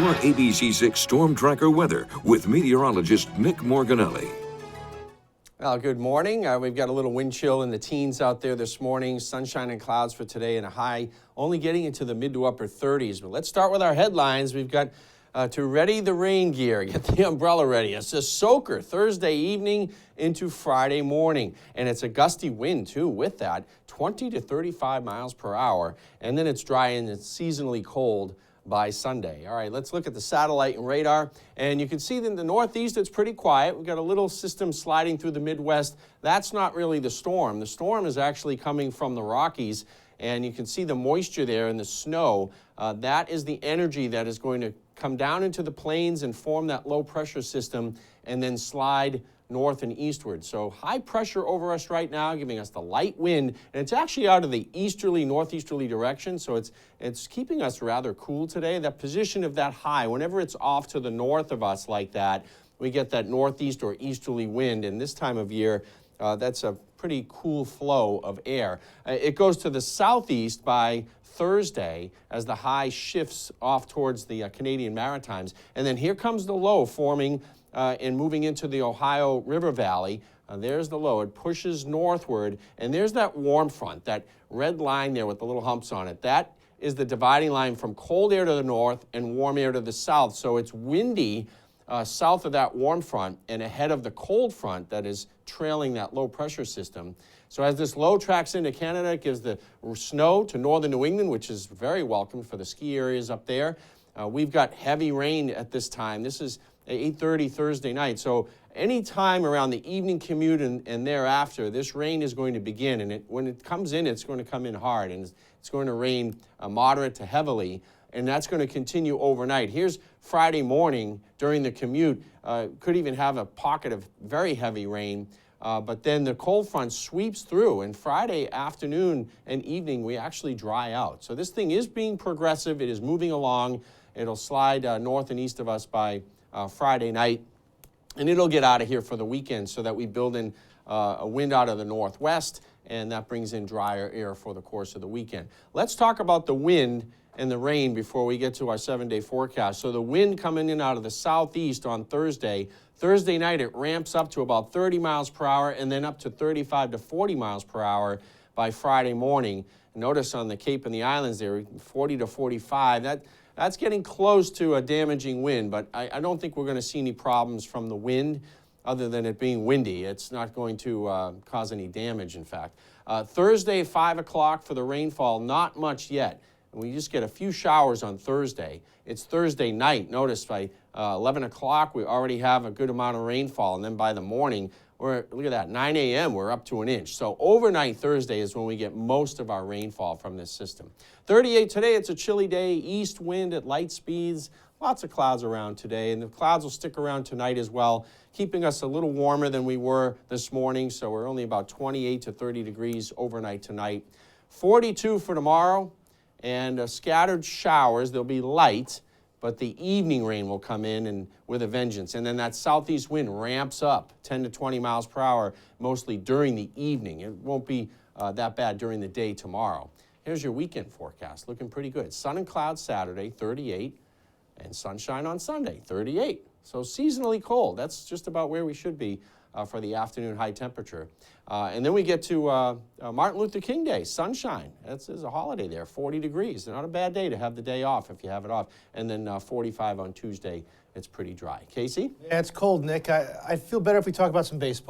your ABC6 Storm Tracker weather with meteorologist Nick Morganelli. Well, good morning. We've got a little wind chill in the teens out there this morning. Sunshine and clouds for today and a high only getting into the mid to upper 30s. But let's start with our headlines. We've got to ready the rain gear, get the umbrella ready. It's a soaker Thursday evening into Friday morning. And it's a gusty wind, too, with that, 20 to 35 miles per hour. And then it's dry and it's seasonally cold by Sunday. All right, let's look at the satellite and radar. And you can see that in the northeast, it's pretty quiet. We've got a little system sliding through the Midwest. That's not really the storm. The storm is actually coming from the Rockies. And you can see the moisture there and the snow. That is the energy that is going to come down into the plains and form that low pressure system and then slide north and eastward. So high pressure over us right now, giving us the light wind, and it's actually out of the easterly, northeasterly direction, so it's keeping us rather cool today. That position of that high, whenever it's off to the north of us like that, we get that northeast or easterly wind, and this time of year, that's a pretty cool flow of air. It goes to the southeast by Thursday as the high shifts off towards the Canadian Maritimes, and then here comes the low forming and moving into the Ohio River Valley. There's the low. It pushes northward, and there's that warm front, that red line there with the little humps on it. That is the dividing line from cold air to the north and warm air to the south. So it's windy south of that warm front and ahead of the cold front that is trailing that low pressure system. So as this low tracks into Canada, it gives the snow to northern New England, which is very welcome for the ski areas up there. We've got heavy rain at this time. This is 8:30 Thursday night. So any time around the evening commute and thereafter, this rain is going to begin. And when it comes in, it's going to come in hard. And it's going to rain moderate to heavily. And that's going to continue overnight. Here's Friday morning during the commute. Could even have a pocket of very heavy rain. But then the cold front sweeps through. And Friday afternoon and evening, we actually dry out. So this thing is being progressive. It is moving along. It'll slide north and east of us by Friday night, and it'll get out of here for the weekend so that we build in a wind out of the northwest, and that brings in drier air for the course of the weekend. Let's talk about the wind and the rain before we get to our 7-day forecast. So the wind coming in out of the southeast on Thursday. Thursday night, it ramps up to about 30 miles per hour and then up to 35 to 40 miles per hour by Friday morning. Notice on the Cape and the Islands there, 40 to 45. That's getting close to a damaging wind, but I don't think we're going to see any problems from the wind other than it being windy. It's not going to cause any damage, in fact. Thursday, 5 o'clock for the rainfall, not much yet. And we just get a few showers on Thursday. It's Thursday night. Notice by 11 o'clock, we already have a good amount of rainfall, and then by the morning, look at that, 9 a.m., we're up to an inch. So overnight Thursday is when we get most of our rainfall from this system. 38 today, it's a chilly day, east wind at light speeds, lots of clouds around today, and the clouds will stick around tonight as well, keeping us a little warmer than we were this morning, so we're only about 28 to 30 degrees overnight tonight. 42 for tomorrow, and scattered showers. They'll be light, but the evening rain will come in and with a vengeance. And then that southeast wind ramps up 10 to 20 miles per hour, mostly during the evening. It won't be that bad during the day tomorrow. Here's your weekend forecast, looking pretty good. Sun and clouds Saturday, 38, and sunshine on Sunday, 38. So seasonally cold. That's just about where we should be for the afternoon high temperature. And then we get to Martin Luther King Day, sunshine. There's a holiday there, 40 degrees. Not a bad day to have the day off if you have it off. And then 45 on Tuesday. It's pretty dry. Casey? Yeah, it's cold, Nick. I feel better if we talk about some baseball.